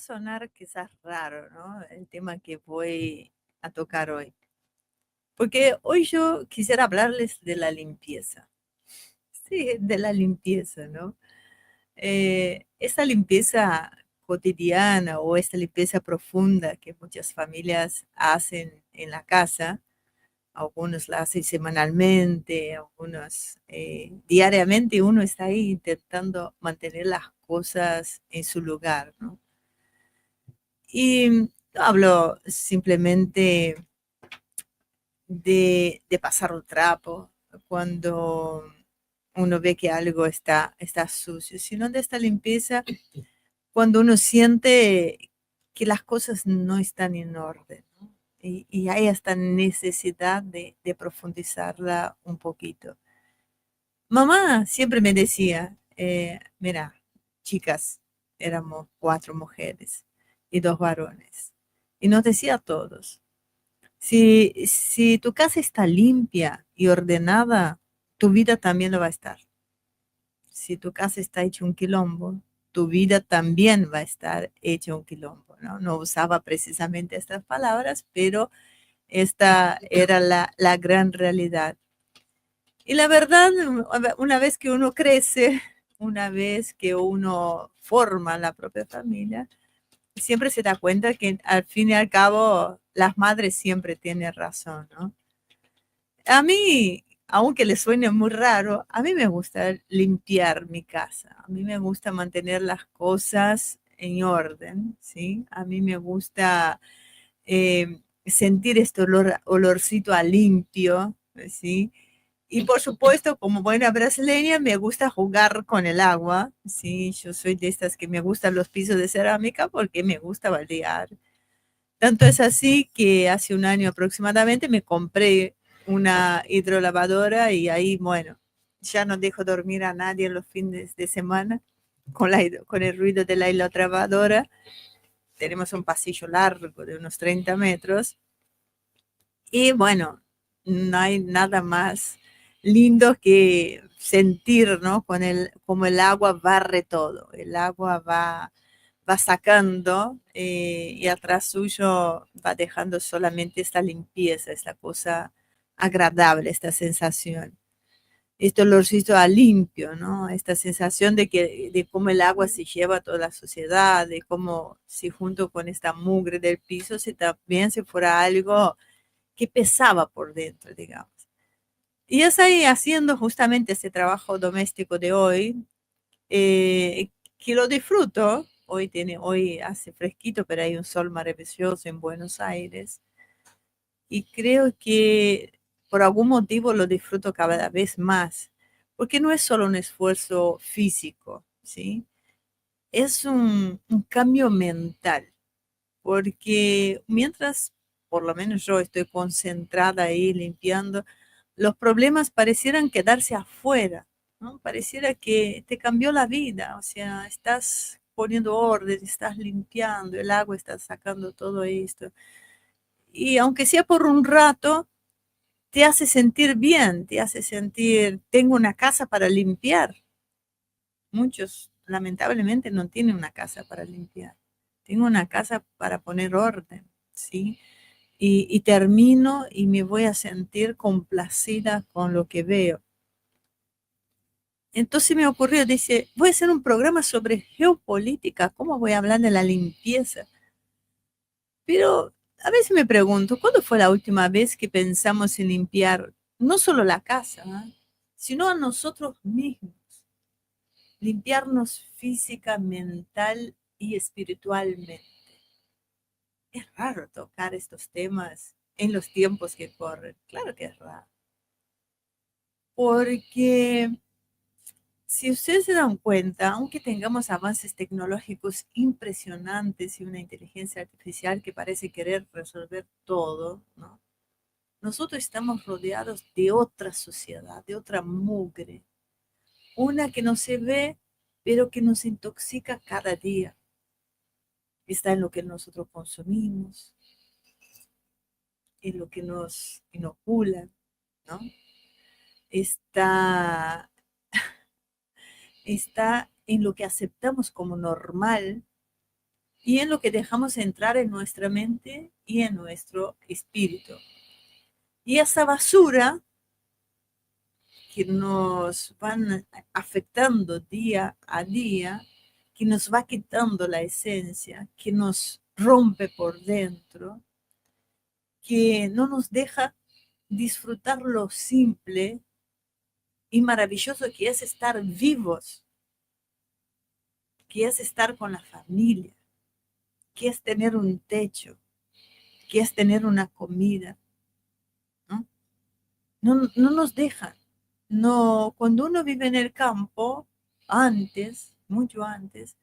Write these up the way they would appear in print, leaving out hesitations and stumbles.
sonar quizás raro, ¿no? El tema que voy a tocar hoy. Porque hoy yo quisiera hablarles de la limpieza. Sí, de la limpieza, ¿no? Esta limpieza cotidiana o esta limpieza profunda que muchas familias hacen en la casa, algunos la hacen semanalmente, algunos diariamente, uno está ahí intentando mantener las cosas en su lugar, ¿no? Y no hablo simplemente de pasar un trapo cuando uno ve que algo está sucio, sino de esta limpieza cuando uno siente que las cosas no están en orden, ¿no? Y hay esta necesidad de profundizarla un poquito. Mamá siempre me decía, mira, chicas, éramos 4 mujeres y 2 varones. Y nos decía a todos, si tu casa está limpia y ordenada, tu vida también lo va a estar. Si tu casa está hecha un quilombo, tu vida también va a estar hecha un quilombo, ¿no? No usaba precisamente estas palabras, pero esta era la gran realidad. Y la verdad, una vez que uno crece, una vez que uno forma la propia familia, siempre se da cuenta que al fin y al cabo las madres siempre tienen razón, ¿no? A mí, aunque le suene muy raro, a mí me gusta limpiar mi casa, a mí me gusta mantener las cosas en orden, ¿sí? A mí me gusta sentir este olorcito a limpio, ¿sí? Y por supuesto, como buena brasileña, me gusta jugar con el agua, ¿sí? Yo soy de estas que me gustan los pisos de cerámica porque me gusta baldear. Tanto es así que hace un año aproximadamente me compré una hidrolavadora y ahí, bueno, ya no dejo dormir a nadie en los fines de semana con el ruido de la hidrolavadora. Tenemos un pasillo largo de unos 30 metros y bueno, no hay nada más lindo que sentir, ¿no? Como el agua barre todo, el agua va sacando y atrás suyo va dejando solamente esta limpieza, esta cosa agradable, esta sensación. Este olorcito a limpio, ¿no? Esta sensación de cómo el agua se lleva a toda la sociedad, de cómo si junto con esta mugre del piso se también se fuera algo que pesaba por dentro, digamos. Y es ahí haciendo justamente ese trabajo doméstico de hoy, que lo disfruto. Hoy hace fresquito, pero hay un sol maravilloso en Buenos Aires. Y creo que por algún motivo lo disfruto cada vez más, porque no es solo un esfuerzo físico, ¿sí? Es un cambio mental, porque mientras, por lo menos yo estoy concentrada ahí limpiando, los problemas parecieran quedarse afuera, ¿no? Pareciera que te cambió la vida, o sea, estás poniendo orden, estás limpiando, el agua está sacando todo esto. Y aunque sea por un rato, te hace sentir bien, te hace sentir, tengo una casa para limpiar. Muchos lamentablemente no tienen una casa para limpiar. Tengo una casa para poner orden, ¿sí? Y termino y me voy a sentir complacida con lo que veo. Entonces me ocurrió, dice, voy a hacer un programa sobre geopolítica, ¿cómo voy a hablar de la limpieza? Pero a veces me pregunto, ¿cuándo fue la última vez que pensamos en limpiar no solo la casa, sino a nosotros mismos? Limpiarnos física, mental y espiritualmente. Es raro tocar estos temas en los tiempos que corren. Claro que es raro. Porque si ustedes se dan cuenta, aunque tengamos avances tecnológicos impresionantes y una inteligencia artificial que parece querer resolver todo, ¿no? Nosotros estamos rodeados de otra sociedad, de otra mugre, una que no se ve, pero que nos intoxica cada día. Está en lo que nosotros consumimos, en lo que nos inoculan, ¿no? Está, está en lo que aceptamos como normal y en lo que dejamos entrar en nuestra mente y en nuestro espíritu. Y esa basura que nos van afectando día a día, que nos va quitando la esencia, que nos rompe por dentro, que no nos deja disfrutar lo simple y maravilloso que es estar vivos, que es estar con la familia, que es tener un techo, que es tener una comida, ¿no? No nos dejan. No, cuando uno vive en el campo, antes, mucho antes,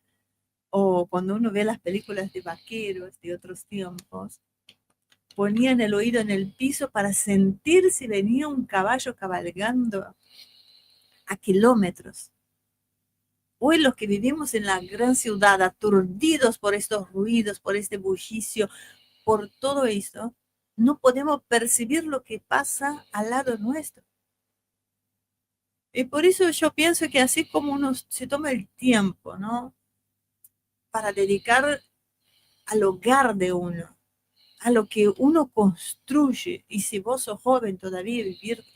o cuando uno ve las películas de vaqueros de otros tiempos, ponían el oído en el piso para sentir si venía un caballo cabalgando a kilómetros. Hoy los que vivimos en la gran ciudad, aturdidos por estos ruidos, por este bullicio, por todo esto, no podemos percibir lo que pasa al lado nuestro. Y por eso yo pienso que así como uno se toma el tiempo, ¿no? Para dedicar al hogar de uno, a lo que uno construye, y si vos sos joven todavía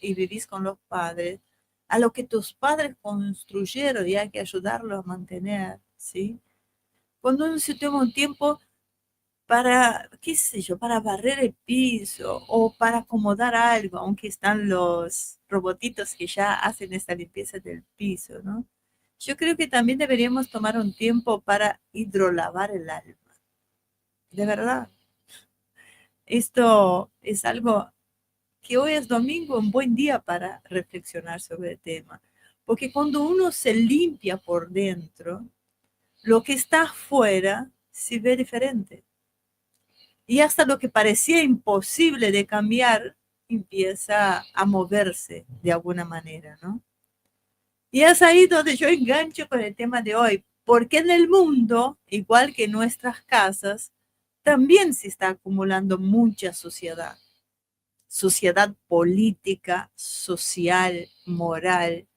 y vivís con los padres, a lo que tus padres construyeron y hay que ayudarlos a mantener, ¿sí? Cuando uno se toma un tiempo para, qué sé yo, para barrer el piso o para acomodar algo, aunque están los robotitos que ya hacen esta limpieza del piso, ¿no? Yo creo que también deberíamos tomar un tiempo para hidrolavar el alma. De verdad, esto es algo que hoy es domingo, un buen día para reflexionar sobre el tema. Porque cuando uno se limpia por dentro, lo que está afuera se ve diferente. Y hasta lo que parecía imposible de cambiar empieza a moverse de alguna manera, ¿no? Y es ahí donde yo engancho con el tema de hoy, porque en el mundo, igual que en nuestras casas, también se está acumulando mucha sociedad, sociedad política, social, moral,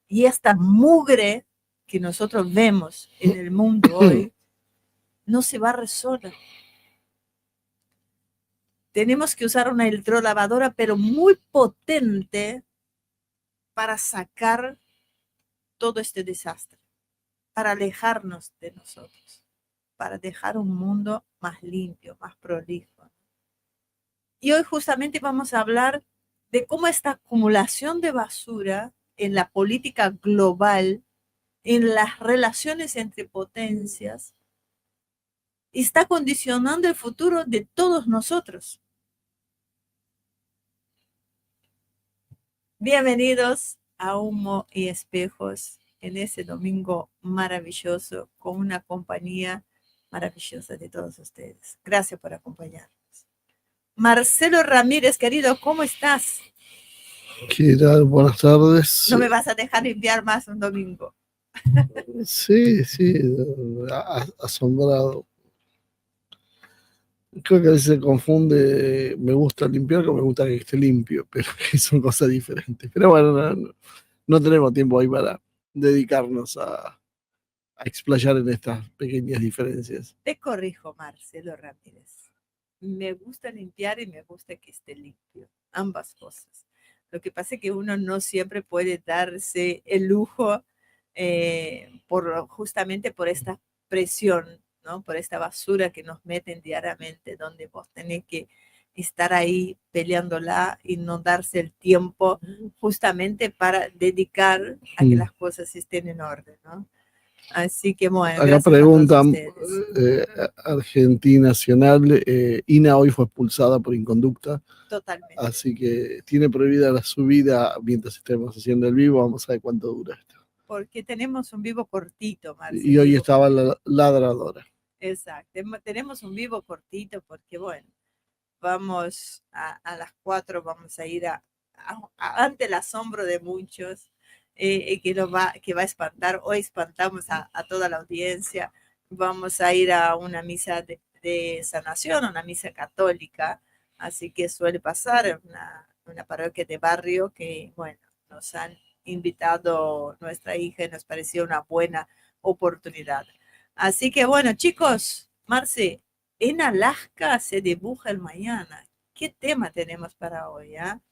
y esta mugre que nosotros vemos en el mundo hoy no se va a resolver. Tenemos que usar una electrolavadora, pero muy potente para sacar todo este desastre, para alejarnos de nosotros, para dejar un mundo más limpio, más prolijo. Y hoy justamente vamos a hablar de cómo esta acumulación de basura en la política global, en las relaciones entre potencias, está condicionando el futuro de todos nosotros. Bienvenidos a Humo y Espejos en ese domingo maravilloso con una compañía maravillosa de todos ustedes. Gracias por acompañarnos. Marcelo Ramírez, querido, ¿cómo estás? ¿Qué tal? Buenas tardes. No me vas a dejar enviar más un domingo. Sí, sí, asombrado. Creo que a veces se confunde, me gusta limpiar con me gusta que esté limpio, pero son cosas diferentes. Pero bueno, no tenemos tiempo ahí para dedicarnos a explayar en estas pequeñas diferencias. Te corrijo, Marcelo Ramírez. Me gusta limpiar y me gusta que esté limpio. Ambas cosas. Lo que pasa es que uno no siempre puede darse el lujo justamente por esta presión, ¿no? Por esta basura que nos meten diariamente, donde vos tenés que estar ahí peleándola y no darse el tiempo justamente para dedicar a que las cosas estén en orden, ¿no? Así que bueno, Acá gracias a todos preguntan, ustedes. Argentina Nacional, Ina hoy fue expulsada por inconducta. Totalmente. Así que tiene prohibida la subida mientras estemos haciendo el vivo. Vamos a ver cuánto dura esto. Porque tenemos un vivo cortito, Marcelo. Y hoy estaba la ladradora. Exacto. Tenemos un vivo cortito porque, bueno, vamos a las 4, vamos a ir ante el asombro de muchos, que va a espantar. Hoy espantamos a toda la audiencia. Vamos a ir a una misa de sanación, una misa católica. Así que suele pasar en una parroquia de barrio que, bueno, nos han invitado nuestra hija y nos pareció una buena oportunidad. Así que, bueno, chicos, Marce, en Alaska se dibuja el mañana. ¿Qué tema tenemos para hoy? ¿Ah?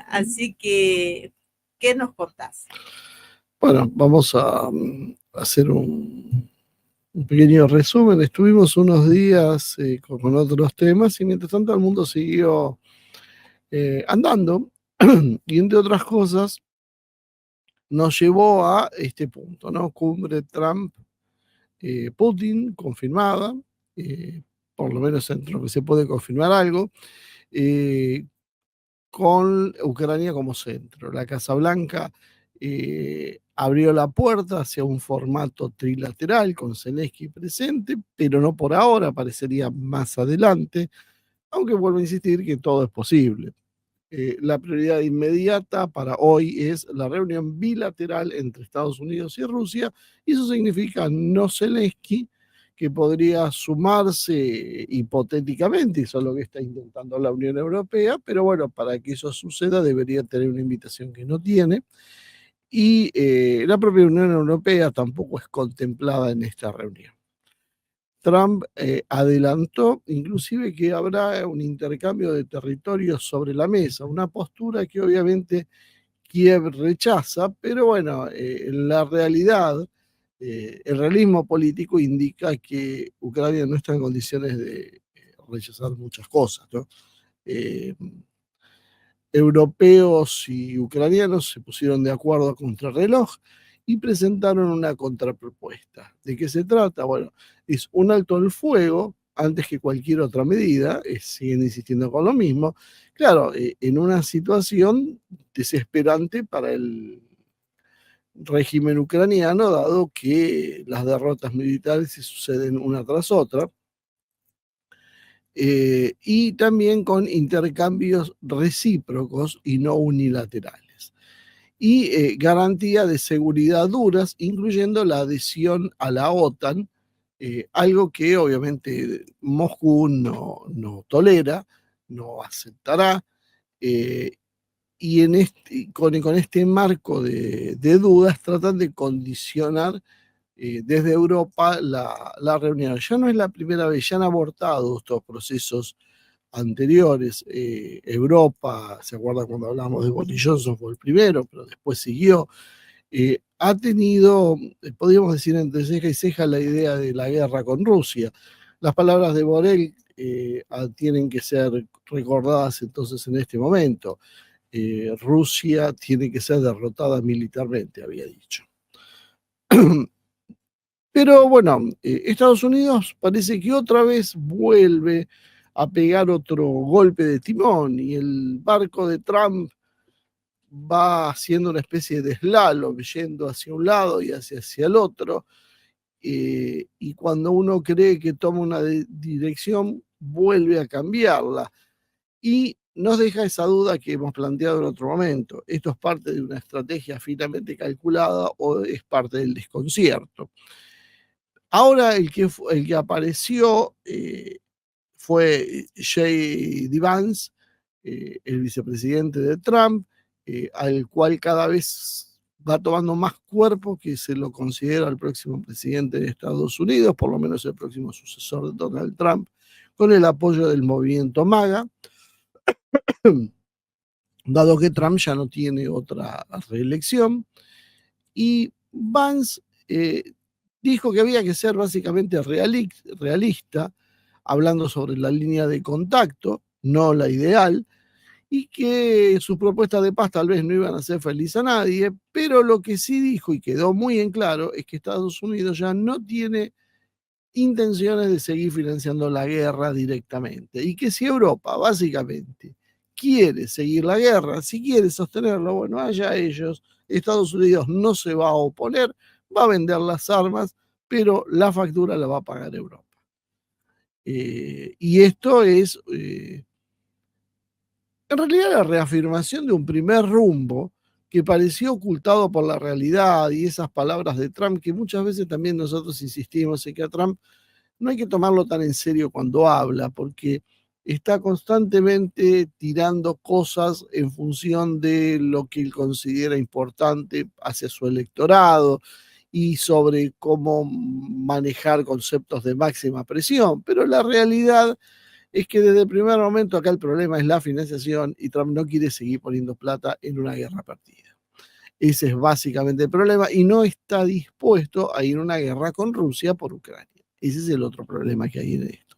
Así que, ¿qué nos contás? Bueno, vamos a hacer un pequeño resumen. Estuvimos unos días con otros temas y mientras tanto el mundo siguió andando y entre otras cosas nos llevó a este punto, ¿no? Cumbre Trump-Putin confirmada, eh, por lo menos entre lo que se puede confirmar algo, eh, con Ucrania como centro. La Casa Blanca abrió la puerta hacia un formato trilateral con Zelensky presente, pero no por ahora, parecería más adelante, aunque vuelvo a insistir que todo es posible. La prioridad inmediata para hoy es la reunión bilateral entre Estados Unidos y Rusia, y eso significa no Zelensky, que podría sumarse hipotéticamente, eso es lo que está intentando la Unión Europea, pero bueno, para que eso suceda debería tener una invitación que no tiene, y la propia Unión Europea tampoco es contemplada en esta reunión. Trump adelantó inclusive que habrá un intercambio de territorios sobre la mesa, una postura que obviamente Kiev rechaza, pero bueno, en la realidad, el realismo político indica que Ucrania no está en condiciones de rechazar muchas cosas, ¿no? Eh, Europeos y ucranianos se pusieron de acuerdo a contrarreloj y presentaron una contrapropuesta. ¿De qué se trata? Bueno, es un alto el fuego antes que cualquier otra medida, siguen insistiendo con lo mismo. Claro, en una situación desesperante para el régimen ucraniano, dado que las derrotas militares se suceden una tras otra, y también con intercambios recíprocos y no unilaterales. Y garantía de seguridad duras, incluyendo la adhesión a la OTAN, algo que obviamente Moscú no tolera, no aceptará, eh, y con este marco de dudas tratan de condicionar desde Europa la reunión. Ya no es la primera vez, ya han abortado estos procesos anteriores. Europa, ¿se acuerdan cuando hablamos de Boris Johnson? Fue el primero, pero después siguió. Ha tenido, podríamos decir entre ceja y ceja, la idea de la guerra con Rusia. Las palabras de Borrell tienen que ser recordadas entonces en este momento. Rusia tiene que ser derrotada militarmente, había dicho. Pero bueno, Estados Unidos parece que otra vez vuelve a pegar otro golpe de timón y el barco de Trump va haciendo una especie de slalom, yendo hacia un lado y hacia el otro. Y cuando uno cree que toma una dirección, vuelve a cambiarla. Y nos deja esa duda que hemos planteado en otro momento. ¿Esto es parte de una estrategia finamente calculada o es parte del desconcierto? Ahora el que apareció fue J.D. Vance, el vicepresidente de Trump, al cual cada vez va tomando más cuerpo que se lo considera el próximo presidente de Estados Unidos, por lo menos el próximo sucesor de Donald Trump, con el apoyo del movimiento MAGA, dado que Trump ya no tiene otra reelección. Y Vance dijo que había que ser básicamente realista, hablando sobre la línea de contacto, no la ideal, y que sus propuestas de paz tal vez no iban a hacer feliz a nadie, pero lo que sí dijo y quedó muy en claro es que Estados Unidos ya no tiene intenciones de seguir financiando la guerra directamente y que si Europa básicamente quiere seguir la guerra, si quiere sostenerlo, bueno, allá ellos, Estados Unidos no se va a oponer, va a vender las armas, pero la factura la va a pagar Europa. Y esto es en realidad la reafirmación de un primer rumbo que pareció ocultado por la realidad y esas palabras de Trump que muchas veces también nosotros insistimos en que a Trump no hay que tomarlo tan en serio cuando habla, porque está constantemente tirando cosas en función de lo que él considera importante hacia su electorado y sobre cómo manejar conceptos de máxima presión, pero la realidad es que desde el primer momento acá el problema es la financiación y Trump no quiere seguir poniendo plata en una guerra perdida. Ese es básicamente el problema y no está dispuesto a ir a una guerra con Rusia por Ucrania. Ese es el otro problema que hay en esto.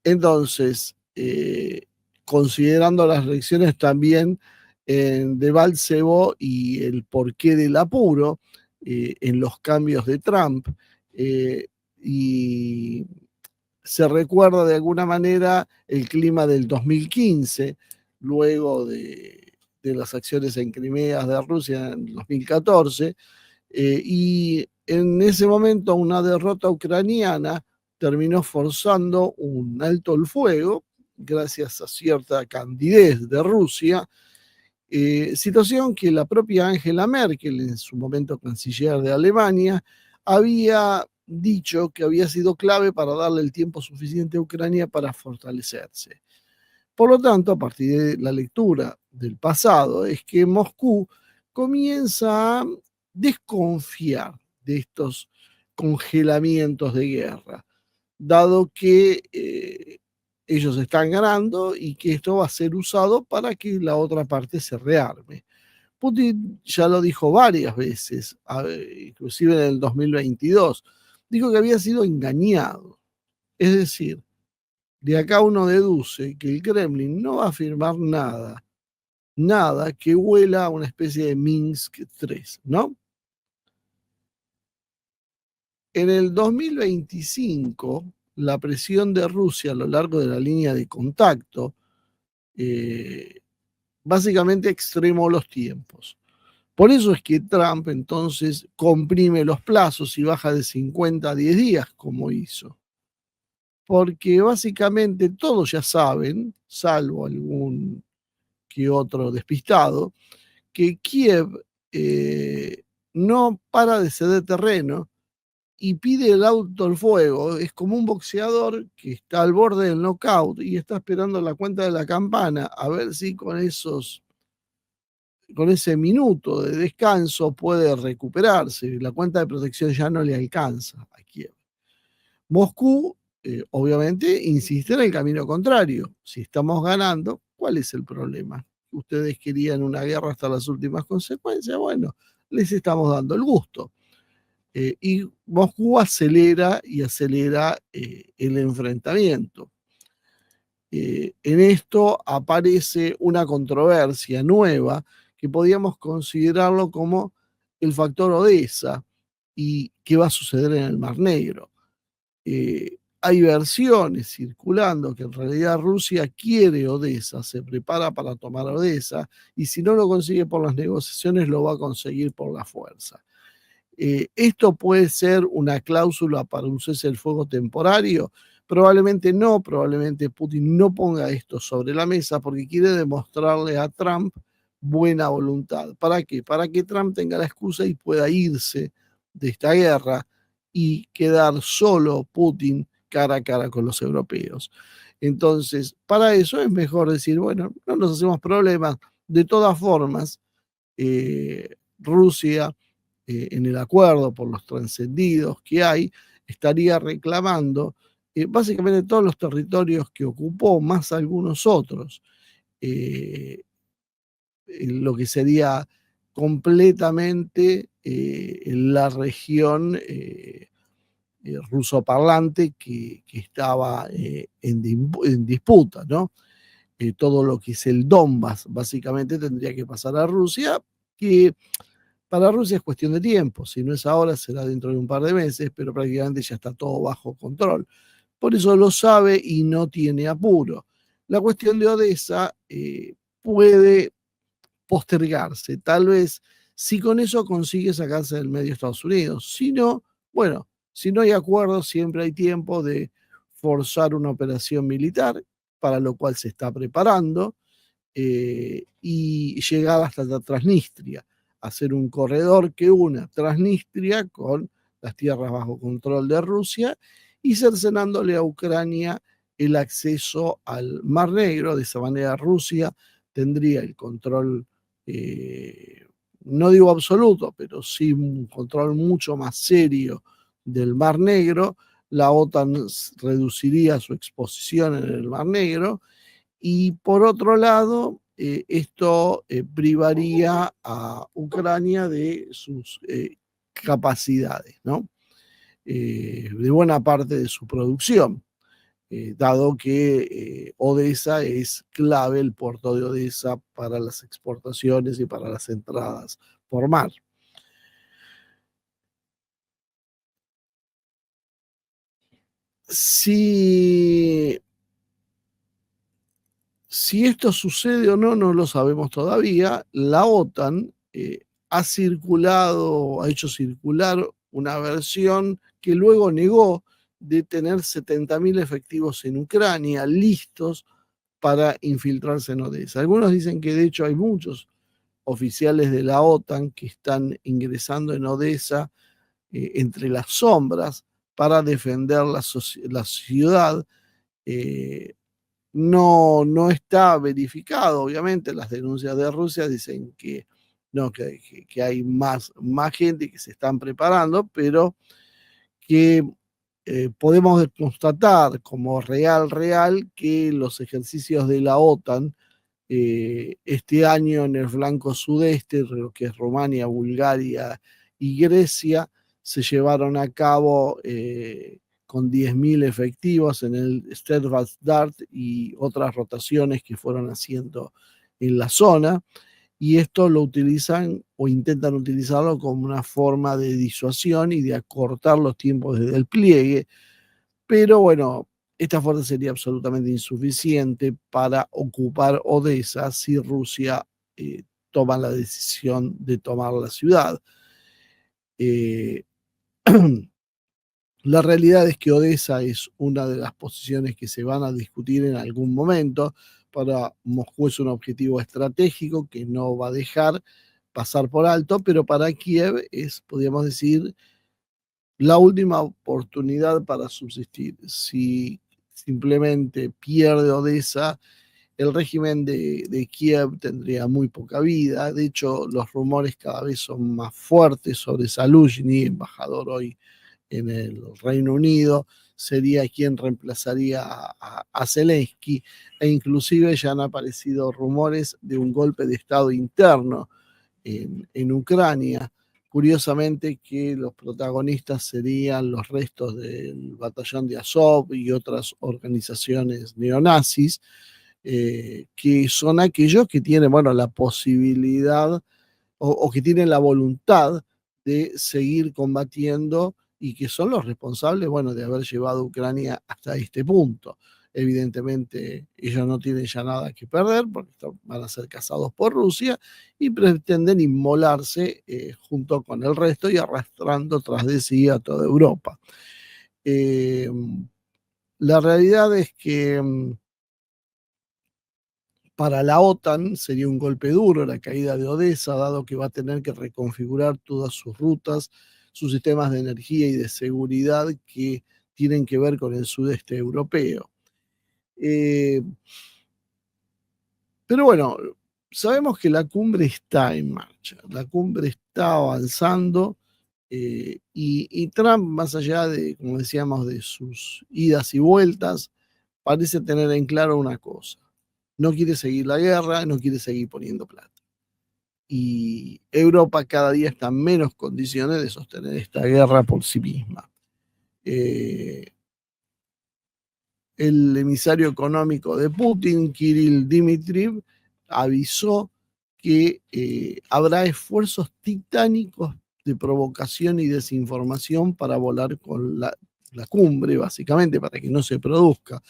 Entonces, considerando las elecciones también de Balcevo y el porqué del apuro en los cambios de Trump, y se recuerda de alguna manera el clima del 2015, luego de las acciones en Crimea de Rusia en 2014, y en ese momento una derrota ucraniana terminó forzando un alto el fuego gracias a cierta candidez de Rusia, situación que la propia Angela Merkel, en su momento canciller de Alemania, había dicho que había sido clave para darle el tiempo suficiente a Ucrania para fortalecerse. Por lo tanto, a partir de la lectura del pasado, es que Moscú comienza a desconfiar de estos congelamientos de guerra, dado que ellos están ganando y que esto va a ser usado para que la otra parte se rearme. Putin ya lo dijo varias veces, inclusive en el 2022, dijo que había sido engañado. Es decir, de acá uno deduce que el Kremlin no va a firmar nada, nada que huela a una especie de Minsk 3, ¿no? En el 2025, la presión de Rusia a lo largo de la línea de contacto básicamente extremó los tiempos. Por eso es que Trump entonces comprime los plazos y baja de 50 a 10 días, como hizo. Porque básicamente todos ya saben, salvo algún que otro despistado, que Kiev no para de ceder terreno y pide el alto al fuego. Es como un boxeador que está al borde del knockout y está esperando la cuenta de la campana a ver si con ese minuto de descanso puede recuperarse. La cuenta de protección ya no le alcanza a Kiev. Moscú, obviamente, insiste en el camino contrario. Si estamos ganando, ¿cuál es el problema? Ustedes querían una guerra hasta las últimas consecuencias. Bueno, les estamos dando el gusto. Y Moscú acelera y acelera el enfrentamiento. En esto aparece una controversia nueva que podíamos considerarlo como el factor Odessa y qué va a suceder en el Mar Negro. Hay versiones circulando que en realidad Rusia quiere Odessa, se prepara para tomar Odessa y si no lo consigue por las negociaciones lo va a conseguir por la fuerza. ¿Esto puede ser una cláusula para un cese del fuego temporario? Probablemente no, probablemente Putin no ponga esto sobre la mesa porque quiere demostrarle a Trump buena voluntad. ¿Para qué? Para que Trump tenga la excusa y pueda irse de esta guerra y quedar solo Putin cara a cara con los europeos. Entonces, para eso es mejor decir, bueno, no nos hacemos problemas. De todas formas, Rusia en el acuerdo por los trascendidos que hay, estaría reclamando básicamente todos los territorios que ocupó, más algunos otros, lo que sería completamente la región rusoparlante que estaba en disputa, ¿no? Todo lo que es el Donbass básicamente tendría que pasar a Rusia, que para Rusia es cuestión de tiempo, si no es ahora será dentro de un par de meses, pero prácticamente ya está todo bajo control. Por eso lo sabe y no tiene apuro. La cuestión de Odessa puede postergarse, tal vez si con eso consigue sacarse del medio Estados Unidos. Si no, bueno, si no hay acuerdo, siempre hay tiempo de forzar una operación militar, para lo cual se está preparando, y llegar hasta Transnistria, hacer un corredor que una Transnistria con las tierras bajo control de Rusia y cercenándole a Ucrania el acceso al Mar Negro. De esa manera Rusia tendría el control no digo absoluto, pero sí un control mucho más serio del Mar Negro, la OTAN reduciría su exposición en el Mar Negro y por otro lado, esto privaría a Ucrania de sus capacidades, ¿no? De buena parte de su producción, dado que Odessa es clave, el puerto de Odessa, para las exportaciones y para las entradas por mar. Si esto sucede o no, no lo sabemos todavía. La OTAN ha hecho circular una versión que luego negó de tener 70.000 efectivos en Ucrania listos para infiltrarse en Odessa. Algunos dicen que de hecho hay muchos oficiales de la OTAN que están ingresando en Odessa entre las sombras para defender la ciudad. No está verificado, obviamente, las denuncias de Rusia dicen que no, que hay más gente que se están preparando, pero que podemos constatar como real que los ejercicios de la OTAN este año en el flanco sudeste, lo que es Rumania, Bulgaria y Grecia, se llevaron a cabo con 10.000 efectivos en el Steadfast Dart y otras rotaciones que fueron haciendo en la zona, y esto lo utilizan o intentan utilizarlo como una forma de disuasión y de acortar los tiempos de despliegue, pero bueno, esta fuerza sería absolutamente insuficiente para ocupar Odessa si Rusia toma la decisión de tomar la ciudad. La realidad es que Odessa es una de las posiciones que se van a discutir en algún momento. Para Moscú es un objetivo estratégico que no va a dejar pasar por alto, pero para Kiev es, podríamos decir, la última oportunidad para subsistir. Si simplemente pierde Odessa, el régimen de Kiev tendría muy poca vida. De hecho, los rumores cada vez son más fuertes sobre Zaluzhny, embajador hoy en el Reino Unido, sería quien reemplazaría a Zelensky, e inclusive ya han aparecido rumores de un golpe de Estado interno en Ucrania. Curiosamente que los protagonistas serían los restos del batallón de Azov y otras organizaciones neonazis, que son aquellos que tienen, bueno, la posibilidad o que tienen la voluntad de seguir combatiendo y que son los responsables, bueno, de haber llevado a Ucrania hasta este punto. Evidentemente, ellos no tienen ya nada que perder porque van a ser cazados por Rusia y pretenden inmolarse junto con el resto y arrastrando tras de sí a toda Europa. La realidad es que para la OTAN sería un golpe duro la caída de Odessa, dado que va a tener que reconfigurar todas sus rutas, sus sistemas de energía y de seguridad que tienen que ver con el sudeste europeo. Pero bueno, sabemos que la cumbre está en marcha, la cumbre está avanzando y Trump, más allá de, como decíamos, de sus idas y vueltas, parece tener en claro una cosa: no quiere seguir la guerra, no quiere seguir poniendo plata. Y Europa cada día está en menos condiciones de sostener esta guerra por sí misma. El emisario económico de Putin, Kirill Dmitriev, avisó que habrá esfuerzos titánicos de provocación y desinformación para volar con la cumbre, básicamente, para que no se produzca.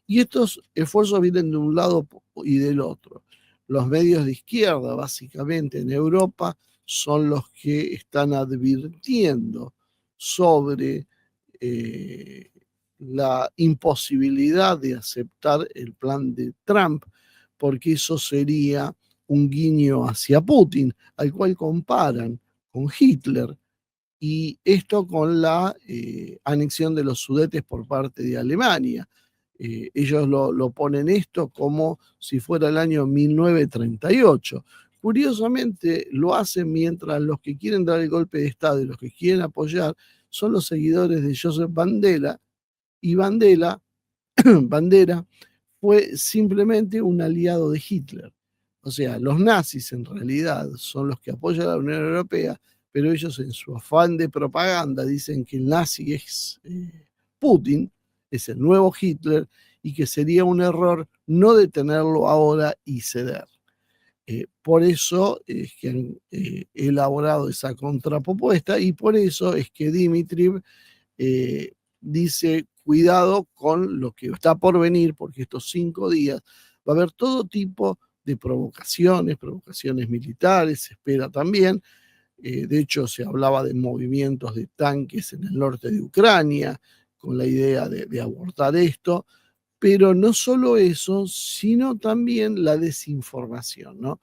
Y estos esfuerzos vienen de un lado y del otro. Los medios de izquierda, básicamente en Europa, son los que están advirtiendo sobre la imposibilidad de aceptar el plan de Trump, porque eso sería un guiño hacia Putin, al cual comparan con Hitler, y esto con la anexión de los Sudetes por parte de Alemania. Ellos lo ponen esto como si fuera el año 1938, Curiosamente lo hacen mientras los que quieren dar el golpe de Estado y los que quieren apoyar son los seguidores de Joseph Bandera, y Bandera fue simplemente un aliado de Hitler. O sea, los nazis en realidad son los que apoyan a la Unión Europea, pero ellos en su afán de propaganda dicen que el nazi es Putin, es el nuevo Hitler, y que sería un error no detenerlo ahora y ceder. Por eso es que han elaborado esa contrapropuesta, y por eso es que Dmitriev dice, cuidado con lo que está por venir, porque estos 5 días va a haber todo tipo de provocaciones militares, se espera también. De hecho, se hablaba de movimientos de tanques en el norte de Ucrania, con la idea de abordar esto, pero no solo eso, sino también la desinformación, ¿no?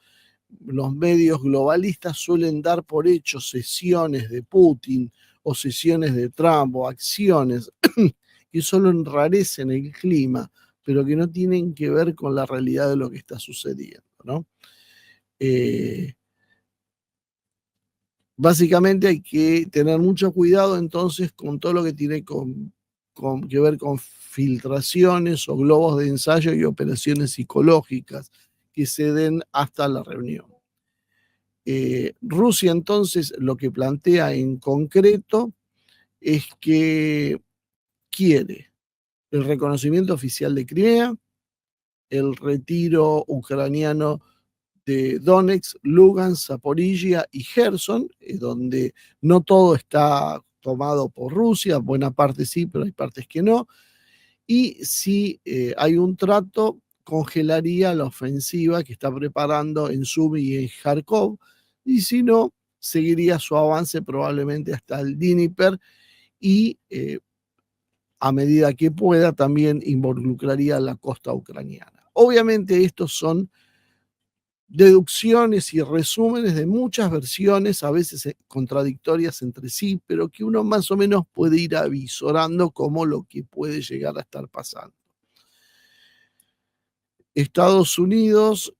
Los medios globalistas suelen dar por hecho sesiones de Putin o sesiones de Trump o acciones que solo enrarecen el clima, pero que no tienen que ver con la realidad de lo que está sucediendo, ¿no? Básicamente hay que tener mucho cuidado entonces con todo lo que tiene que ver con filtraciones o globos de ensayo y operaciones psicológicas que se den hasta la reunión. Rusia entonces lo que plantea en concreto es que quiere el reconocimiento oficial de Crimea, el retiro ucraniano de Donetsk, Lugansk, Zaporizhia y Gerson, donde no todo está tomado por Rusia, buena parte sí, pero hay partes que no. Y si hay un trato, congelaría la ofensiva que está preparando en Sumy y en Kharkov, y si no, seguiría su avance probablemente hasta el Dnieper, y a medida que pueda también involucraría la costa ucraniana. Obviamente estos son deducciones y resúmenes de muchas versiones, a veces contradictorias entre sí, pero que uno más o menos puede ir avisorando como lo que puede llegar a estar pasando. Estados Unidos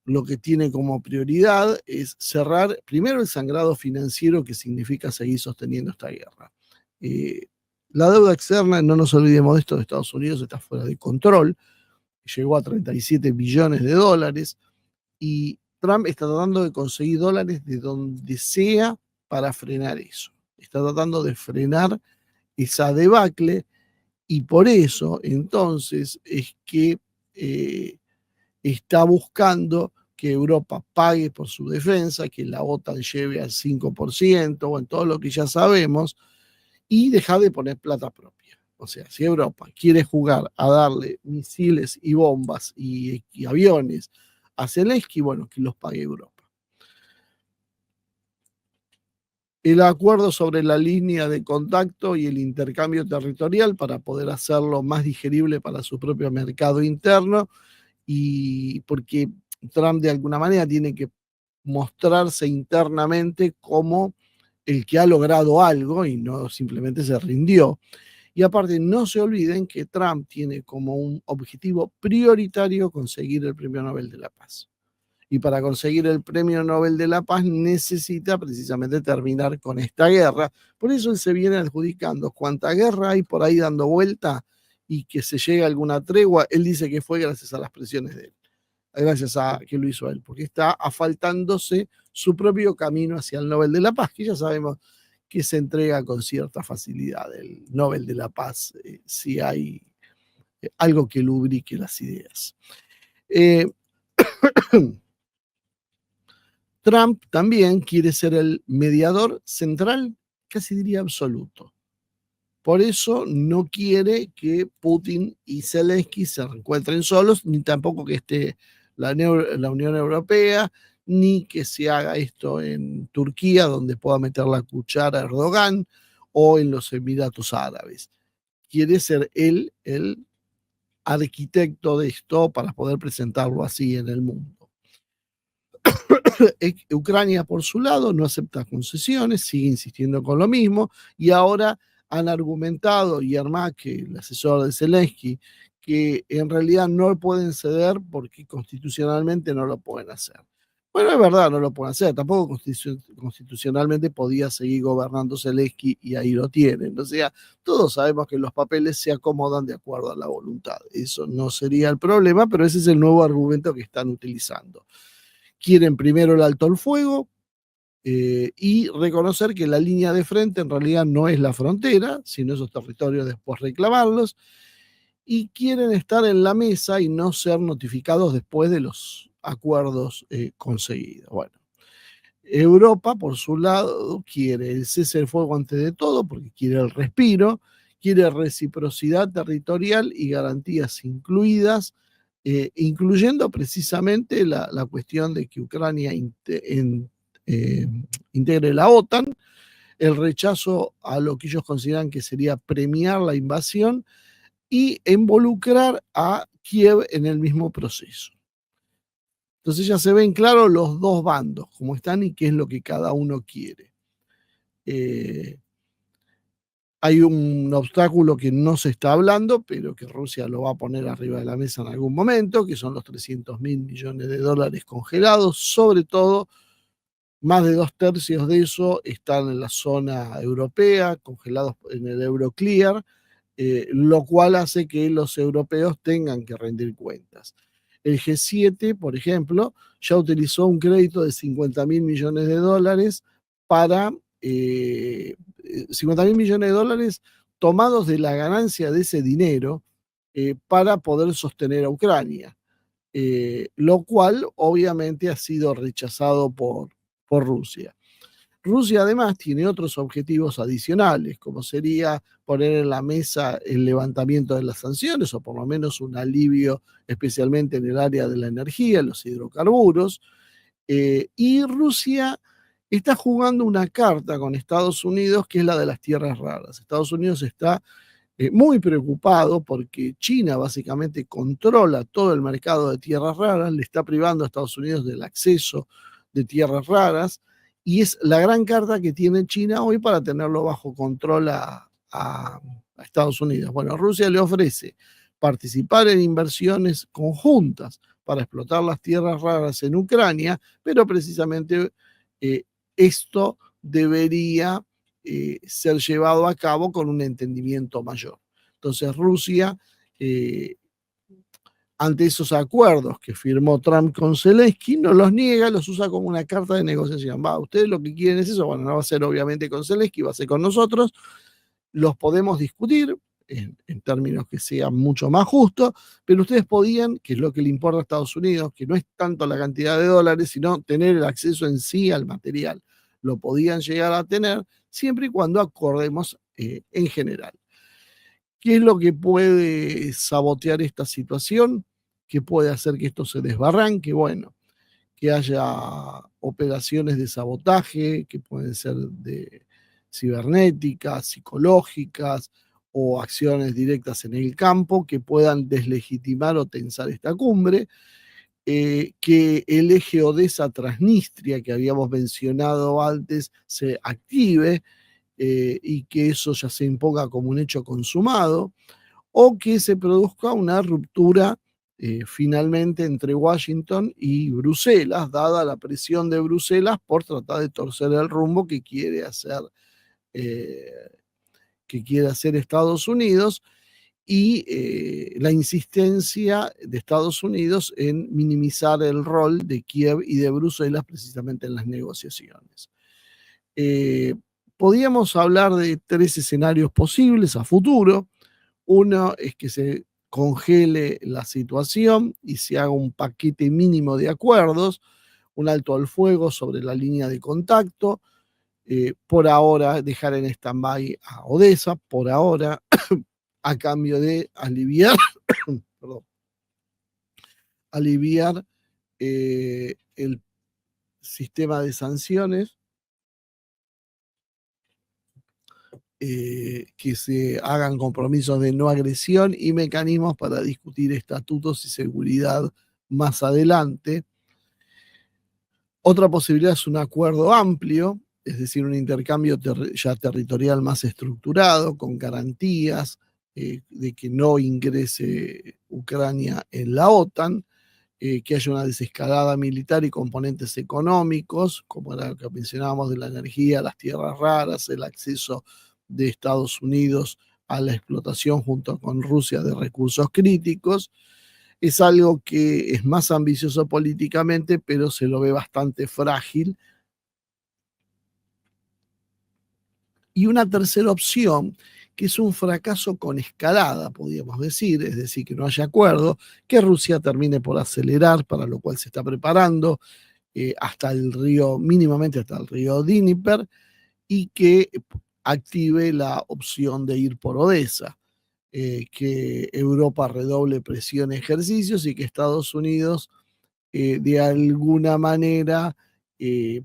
lo que tiene como prioridad es cerrar primero el sangrado financiero que significa seguir sosteniendo esta guerra. La deuda externa, no nos olvidemos de esto, de Estados Unidos está fuera de control, llegó a 37 billones de dólares, y Trump está tratando de conseguir dólares de donde sea para frenar eso. Está tratando de frenar esa debacle, y por eso entonces es que está buscando que Europa pague por su defensa, que la OTAN lleve al 5%, o en todo lo que ya sabemos, y dejar de poner plata propia. O sea, si Europa quiere jugar a darle misiles y bombas y aviones a Zelensky, bueno, que los pague Europa. El acuerdo sobre la línea de contacto y el intercambio territorial para poder hacerlo más digerible para su propio mercado interno, y porque Trump de alguna manera tiene que mostrarse internamente como el que ha logrado algo y no simplemente se rindió. Y aparte, no se olviden que Trump tiene como un objetivo prioritario conseguir el Premio Nobel de la Paz. Y para conseguir el Premio Nobel de la Paz necesita precisamente terminar con esta guerra. Por eso él se viene adjudicando cuánta guerra hay por ahí dando vuelta, y que se llegue a alguna tregua, él dice que fue gracias a las presiones de él, gracias a que lo hizo él, porque está asfaltándose su propio camino hacia el Nobel de la Paz, que ya sabemos que se entrega con cierta facilidad el Nobel de la Paz, si hay algo que lubrique las ideas. Trump también quiere ser el mediador central, casi diría absoluto. Por eso no quiere que Putin y Zelensky se encuentren solos, ni tampoco que esté la Unión Europea, ni que se haga esto en Turquía, donde pueda meter la cuchara Erdogan, o en los Emiratos Árabes. Quiere ser él el arquitecto de esto para poder presentarlo así en el mundo. Ucrania, por su lado, no acepta concesiones, sigue insistiendo con lo mismo, y ahora han argumentado Yermak, el asesor de Zelensky, que en realidad no pueden ceder porque constitucionalmente no lo pueden hacer. Bueno, es verdad, no lo pueden hacer. Tampoco constitucionalmente podía seguir gobernando Zelensky y ahí lo tienen. O sea, todos sabemos que los papeles se acomodan de acuerdo a la voluntad. Eso no sería el problema, pero ese es el nuevo argumento que están utilizando. Quieren primero el alto el fuego y reconocer que la línea de frente en realidad no es la frontera, sino esos territorios después reclamarlos, y quieren estar en la mesa y no ser notificados después de los acuerdos conseguidos. Bueno, Europa, por su lado, quiere el cese del fuego antes de todo, porque quiere el respiro, quiere reciprocidad territorial y garantías incluidas, incluyendo precisamente la cuestión de que Ucrania integre la OTAN, el rechazo a lo que ellos consideran que sería premiar la invasión y involucrar a Kiev en el mismo proceso. Entonces ya se ven claros los dos bandos, cómo están y qué es lo que cada uno quiere. Hay un obstáculo que no se está hablando, pero que Rusia lo va a poner arriba de la mesa en algún momento, que son los 300.000 millones de dólares congelados. Sobre todo, más de 2/3 de eso están en la zona europea, congelados en el Euroclear, lo cual hace que los europeos tengan que rendir cuentas. El G7, por ejemplo, ya utilizó un crédito de 50.000 millones de dólares para 50.000 millones de dólares tomados de la ganancia de ese dinero para poder sostener a Ucrania, lo cual obviamente ha sido rechazado por Rusia. Rusia además tiene otros objetivos adicionales, como sería poner en la mesa el levantamiento de las sanciones o por lo menos un alivio, especialmente en el área de la energía, los hidrocarburos. Y Rusia está jugando una carta con Estados Unidos que es la de las tierras raras. Estados Unidos está muy preocupado porque China básicamente controla todo el mercado de tierras raras, le está privando a Estados Unidos del acceso de tierras raras, y es la gran carta que tiene China hoy para tenerlo bajo control a Estados Unidos. Bueno, Rusia le ofrece participar en inversiones conjuntas para explotar las tierras raras en Ucrania, pero precisamente esto debería ser llevado a cabo con un entendimiento mayor. Entonces Rusia, ante esos acuerdos que firmó Trump con Zelensky, no los niega, los usa como una carta de negociación. Va, ustedes lo que quieren es eso, bueno, no va a ser obviamente con Zelensky, va a ser con nosotros, los podemos discutir en términos que sean mucho más justos, pero ustedes podían, que es lo que le importa a Estados Unidos, que no es tanto la cantidad de dólares, sino tener el acceso en sí al material. Lo podían llegar a tener siempre y cuando acordemos en general. ¿Qué es lo que puede sabotear esta situación? ¿Qué puede hacer que esto se desbarranque? Bueno, que haya operaciones de sabotaje, que pueden ser de cibernéticas, psicológicas o acciones directas en el campo que puedan deslegitimar o tensar esta cumbre, que el eje Odessa-Transnistria que habíamos mencionado antes se active y que eso ya se imponga como un hecho consumado, o que se produzca una ruptura finalmente entre Washington y Bruselas, dada la presión de Bruselas por tratar de torcer el rumbo eh, que quiere hacer Estados Unidos, y la insistencia de Estados Unidos en minimizar el rol de Kiev y de Bruselas precisamente en las negociaciones. Podríamos hablar de 3 escenarios posibles a futuro. Uno es que se congele la situación y se haga un paquete mínimo de acuerdos, un alto al fuego sobre la línea de contacto, por ahora dejar en stand-by a Odessa, por ahora, a cambio de aliviar, perdón, aliviar el sistema de sanciones, que se hagan compromisos de no agresión y mecanismos para discutir estatutos y seguridad más adelante. Otra posibilidad es un acuerdo amplio, es decir, un intercambio ya territorial más estructurado, con garantías de que no ingrese Ucrania en la OTAN, que haya una desescalada militar y componentes económicos, como era lo que mencionábamos de la energía, las tierras raras, el acceso de Estados Unidos a la explotación junto con Rusia de recursos críticos. Es algo que es más ambicioso políticamente, pero se lo ve bastante frágil. Y una tercera opción, que es un fracaso con escalada, podríamos decir, es decir, que no haya acuerdo, que Rusia termine por acelerar, para lo cual se está preparando, hasta el río, mínimamente hasta el río Dnieper, y que active la opción de ir por Odessa, que Europa redoble presión en ejercicios y que Estados Unidos de alguna manera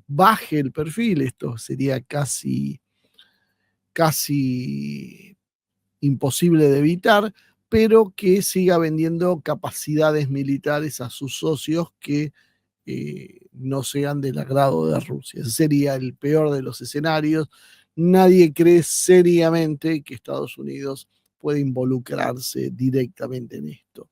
baje el perfil. Esto sería casi imposible de evitar, pero que siga vendiendo capacidades militares a sus socios que no sean del agrado de Rusia. Ese sería el peor de los escenarios. Nadie cree seriamente que Estados Unidos puede involucrarse directamente en esto.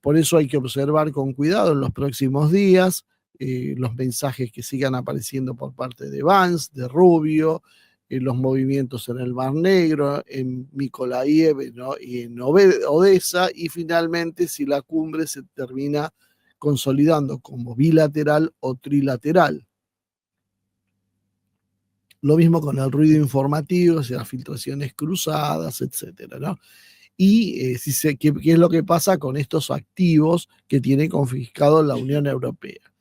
Por eso hay que observar con cuidado en los próximos días los mensajes que sigan apareciendo por parte de Vance, de Rubio, los movimientos en el Mar Negro, en Mykolaiv, ¿no? Y en Odessa, y finalmente si la cumbre se termina consolidando como bilateral o trilateral. Lo mismo con el ruido informativo, o sea, las filtraciones cruzadas, etcétera, ¿no? Y qué es lo que pasa con estos activos que tiene confiscado la Unión Europea.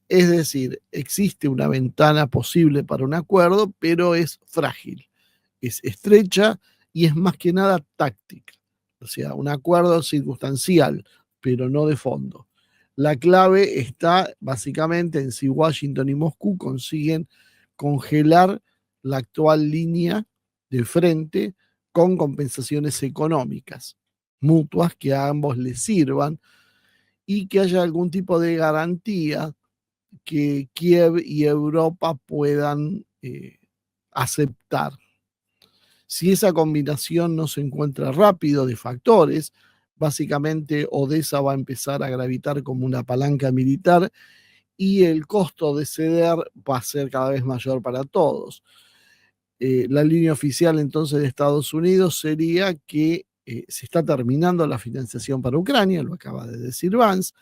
Es decir, existe una ventana posible para un acuerdo, pero es frágil, es estrecha y es más que nada táctica. O sea, un acuerdo circunstancial, pero no de fondo. La clave está básicamente en si Washington y Moscú consiguen congelar la actual línea de frente con compensaciones económicas mutuas que a ambos les sirvan y que haya algún tipo de garantía que Kiev y Europa puedan aceptar. Si esa combinación no se encuentra rápido de factores, básicamente Odessa va a empezar a gravitar como una palanca militar y el costo de ceder va a ser cada vez mayor para todos. La línea oficial entonces de Estados Unidos sería que se está terminando la financiación para Ucrania, lo acaba de decir Vance,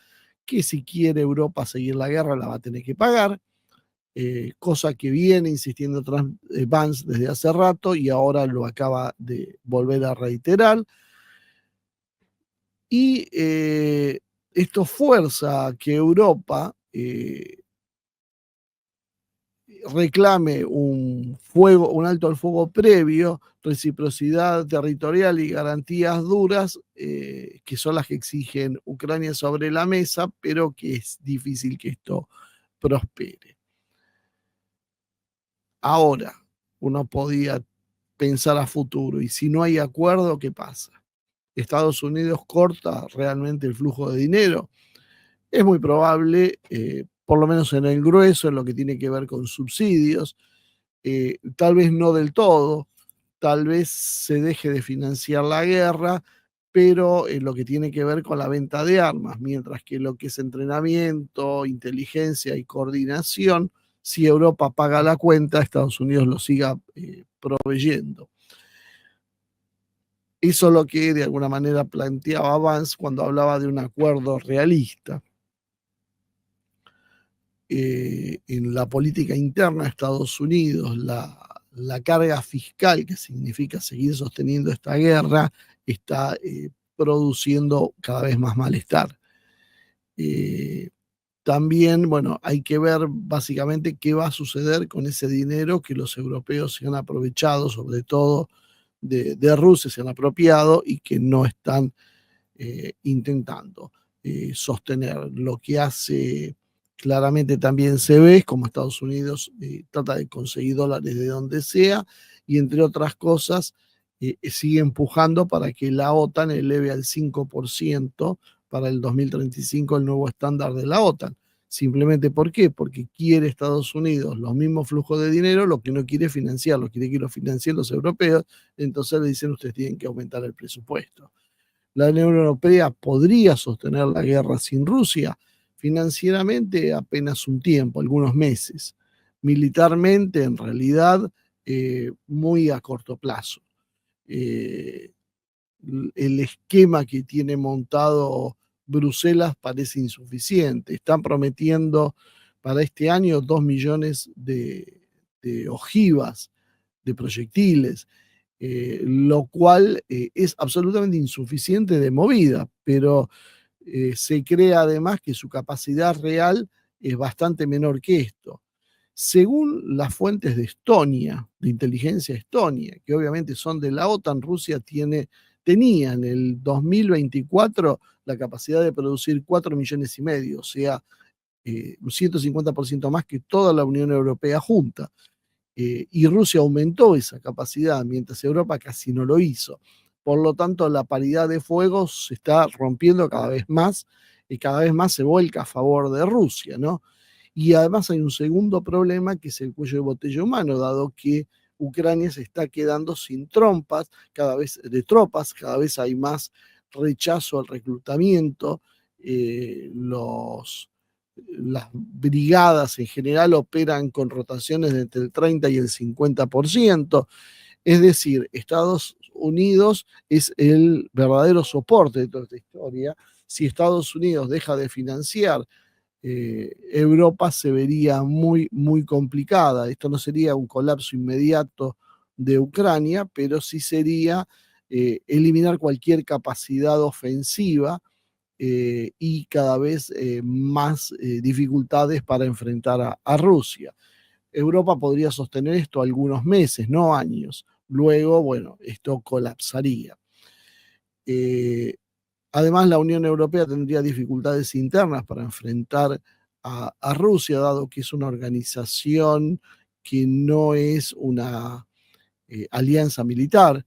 que si quiere Europa seguir la guerra la va a tener que pagar, cosa que viene insistiendo Vance desde hace rato y ahora lo acaba de volver a reiterar. Y esto fuerza que Europa reclame un alto al fuego previo, reciprocidad territorial y garantías duras, que son las que exigen Ucrania sobre la mesa, pero que es difícil que esto prospere. Ahora, uno podía pensar a futuro, y si no hay acuerdo, ¿qué pasa? ¿Estados Unidos corta realmente el flujo de dinero? Es muy probable, por lo menos en el grueso, en lo que tiene que ver con subsidios, tal vez no del todo, tal vez se deje de financiar la guerra, pero en lo que tiene que ver con la venta de armas, mientras que lo que es entrenamiento, inteligencia y coordinación, si Europa paga la cuenta, Estados Unidos lo siga proveyendo. Eso es lo que de alguna manera planteaba Vance cuando hablaba de un acuerdo realista. En la política interna de Estados Unidos, la carga fiscal, que significa seguir sosteniendo esta guerra, está produciendo cada vez más malestar. También, bueno, hay que ver básicamente qué va a suceder con ese dinero que los europeos se han aprovechado, sobre todo de Rusia, se han apropiado y que no están intentando sostener. Lo que hace claramente también se ve como Estados Unidos trata de conseguir dólares de donde sea y entre otras cosas sigue empujando para que la OTAN eleve al 5% para el 2035 el nuevo estándar de la OTAN. Simplemente ¿por qué? Porque quiere Estados Unidos los mismos flujos de dinero, lo que no quiere financiarlo, quiere que lo financien los europeos, entonces le dicen ustedes tienen que aumentar el presupuesto. La Unión Europea podría sostener la guerra sin Rusia, financieramente apenas un tiempo, algunos meses. Militarmente, en realidad, muy a corto plazo. El esquema que tiene montado Bruselas parece insuficiente. Están prometiendo para este año 2 millones de ojivas, de proyectiles, lo cual es absolutamente insuficiente de movida, pero se cree además que su capacidad real es bastante menor que esto. Según las fuentes de Estonia, de inteligencia Estonia, que obviamente son de la OTAN, Rusia tenía en el 2024 la capacidad de producir 4 millones y medio, o sea, un 150% más que toda la Unión Europea junta. Y Rusia aumentó esa capacidad, mientras Europa casi no lo hizo. Por lo tanto, la paridad de fuegos se está rompiendo cada vez más y cada vez más se vuelca a favor de Rusia, ¿no? Y además hay un segundo problema que es el cuello de botella humano, dado que Ucrania se está quedando sin tropas, cada vez hay más rechazo al reclutamiento, las brigadas en general operan con rotaciones de entre el 30 y el 50%, es decir, Estados Unidos es el verdadero soporte de toda esta historia. Si Estados Unidos deja de financiar, Europa se vería muy, muy complicada. Esto no sería un colapso inmediato de Ucrania, pero sí sería eliminar cualquier capacidad ofensiva y cada vez más dificultades para enfrentar a Rusia. Europa podría sostener esto algunos meses, no años. Luego, bueno, esto colapsaría. Además, la Unión Europea tendría dificultades internas para enfrentar a Rusia, dado que es una organización que no es una alianza militar.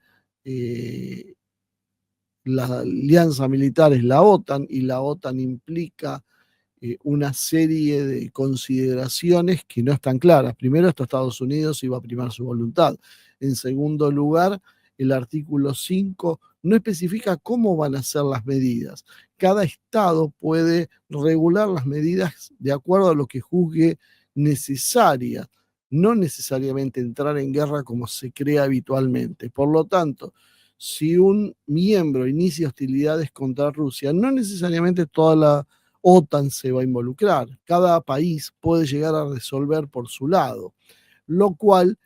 La alianza militar es la OTAN y la OTAN implica una serie de consideraciones que no están claras. Primero, esto Estados Unidos iba a primar su voluntad. En segundo lugar, el artículo 5 no especifica cómo van a ser las medidas. Cada estado puede regular las medidas de acuerdo a lo que juzgue necesaria, no necesariamente entrar en guerra como se cree habitualmente. Por lo tanto, si un miembro inicia hostilidades contra Rusia, no necesariamente toda la OTAN se va a involucrar. Cada país puede llegar a resolver por su lado, lo cual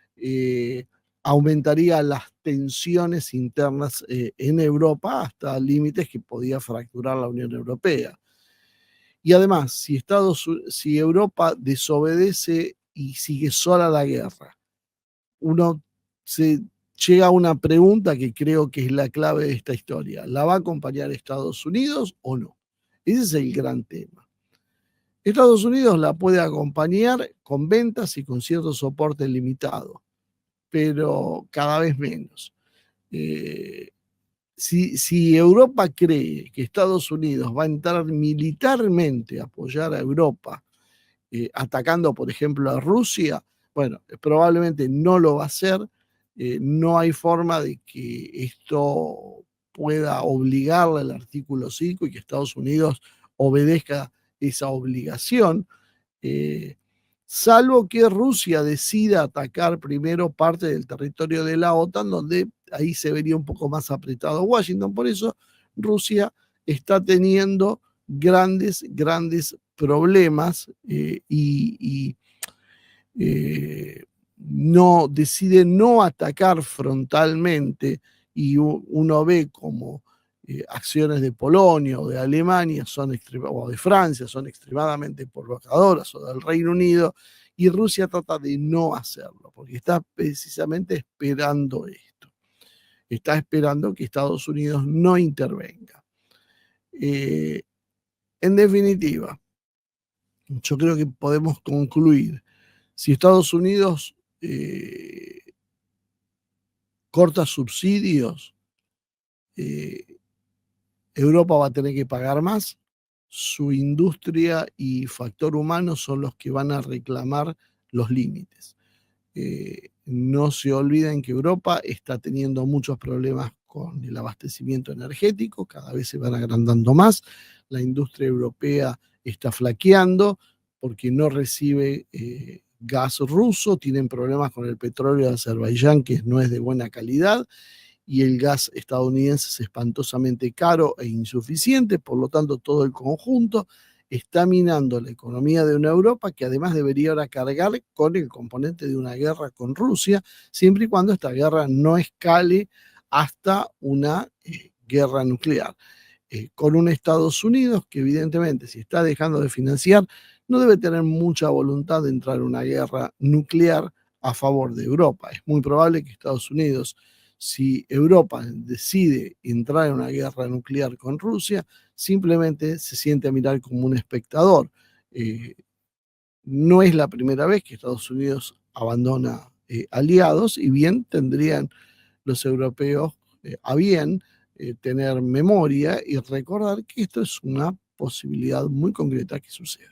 aumentaría las tensiones internas en Europa hasta límites que podía fracturar la Unión Europea. Y además, si Europa desobedece y sigue sola la guerra, uno se llega a una pregunta que creo que es la clave de esta historia. ¿La va a acompañar Estados Unidos o no? Ese es el gran tema. Estados Unidos la puede acompañar con ventas y con cierto soporte limitado, pero cada vez menos. Si Europa cree que Estados Unidos va a entrar militarmente a apoyar a Europa, atacando, por ejemplo, a Rusia, bueno, probablemente no lo va a hacer. No hay forma de que esto pueda obligarle al artículo 5 y que Estados Unidos obedezca esa obligación, salvo que Rusia decida atacar primero parte del territorio de la OTAN, donde ahí se vería un poco más apretado Washington. Por eso Rusia está teniendo grandes, grandes problemas y no decide no atacar frontalmente, y uno ve como acciones de Polonia o de Alemania o de Francia son extremadamente provocadoras, o del Reino Unido, y Rusia trata de no hacerlo, porque está precisamente esperando esto. Está esperando que Estados Unidos no intervenga. En definitiva, yo creo que podemos concluir: si Estados Unidos corta subsidios, Europa va a tener que pagar más. Su industria y factor humano son los que van a reclamar los límites. No se olviden que Europa está teniendo muchos problemas con el abastecimiento energético, cada vez se van agrandando más, la industria europea está flaqueando porque no recibe gas ruso, tienen problemas con el petróleo de Azerbaiyán que no es de buena calidad, y el gas estadounidense es espantosamente caro e insuficiente, por lo tanto todo el conjunto está minando la economía de una Europa que además debería ahora cargar con el componente de una guerra con Rusia, siempre y cuando esta guerra no escale hasta una guerra nuclear. Con un Estados Unidos que evidentemente si está dejando de financiar, no debe tener mucha voluntad de entrar en una guerra nuclear a favor de Europa. Es muy probable que Estados Unidos, si Europa decide entrar en una guerra nuclear con Rusia, simplemente se siente a mirar como un espectador. No es la primera vez que Estados Unidos abandona aliados y bien tendrían los europeos a bien tener memoria y recordar que esto es una posibilidad muy concreta que suceda.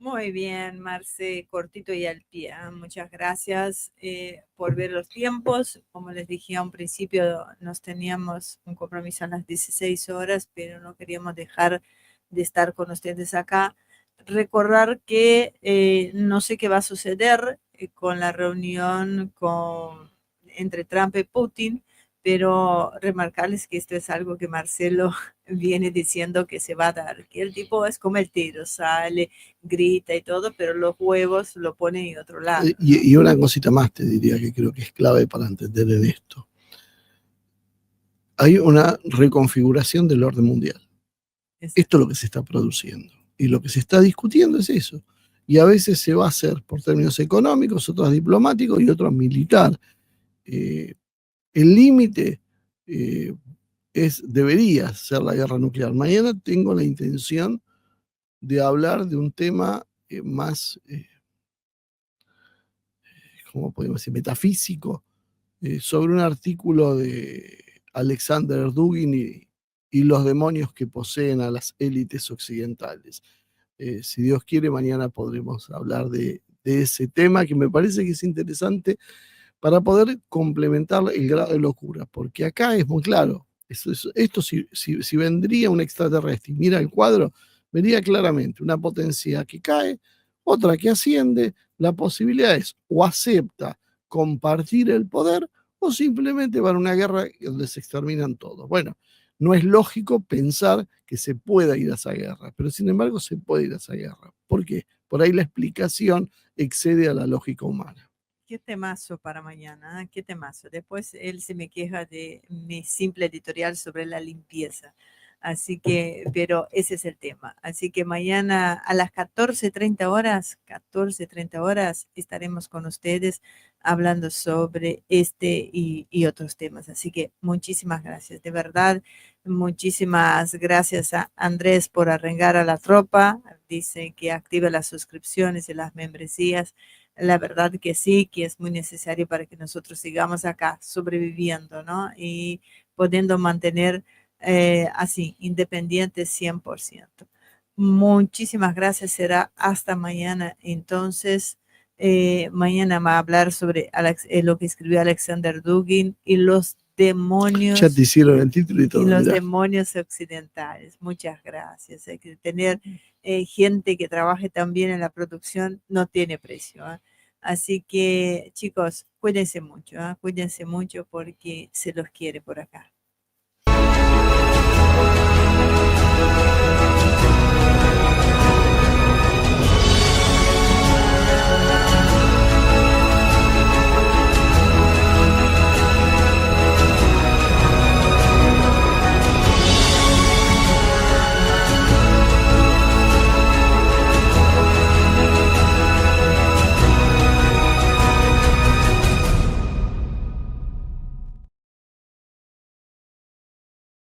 Muy bien, Marce, cortito y al pie. Muchas gracias por ver los tiempos. Como les dije a un principio, nos teníamos un compromiso a las 16 horas, pero no queríamos dejar de estar con ustedes acá. Recordar que no sé qué va a suceder con la reunión entre Trump y Putin, pero remarcarles que esto es algo que Marcelo viene diciendo que se va a dar, que el tipo es como el tiro, sale, grita y todo, pero los huevos lo ponen en otro lado. ¿No? Y una cosita más te diría que creo que es clave para entender en esto. Hay una reconfiguración del orden mundial. Exacto. Esto es lo que se está produciendo. Y lo que se está discutiendo es eso. Y a veces se va a hacer por términos económicos, otros diplomáticos y otros militar. El límite debería ser la guerra nuclear. Mañana tengo la intención de hablar de un tema más, ¿cómo podemos decir?, metafísico, sobre un artículo de Alexander Dugin y los demonios que poseen a las élites occidentales. Si Dios quiere, mañana podremos hablar de ese tema que me parece que es interesante para poder complementar el grado de locura, porque acá es muy claro, esto si vendría un extraterrestre y mira el cuadro, vería claramente una potencia que cae, otra que asciende, la posibilidad es o acepta compartir el poder o simplemente van a una guerra donde se exterminan todos. Bueno, no es lógico pensar que se pueda ir a esa guerra, pero sin embargo se puede ir a esa guerra. ¿Por qué? Por ahí la explicación excede a la lógica humana. Qué temazo para mañana, qué temazo. Después él se me queja de mi simple editorial sobre la limpieza. Así que, pero ese es el tema. Así que mañana a las 14:30 horas, estaremos con ustedes hablando sobre este y otros temas. Así que muchísimas gracias. De verdad, muchísimas gracias a Andrés por arrengar a la tropa. Dice que active las suscripciones y las membresías. La verdad que sí, que es muy necesario para que nosotros sigamos acá sobreviviendo, ¿no? Y pudiendo mantener así, independientes 100%. Muchísimas gracias, será hasta mañana. Entonces, mañana va a hablar sobre lo que escribió Alexander Dugin y los demonios. Ya te hicieron el título y todo. Y los demonios occidentales. Muchas gracias. Hay que tener gente que trabaje también en la producción, no tiene precio. Así que, chicos, cuídense mucho porque se los quiere por acá.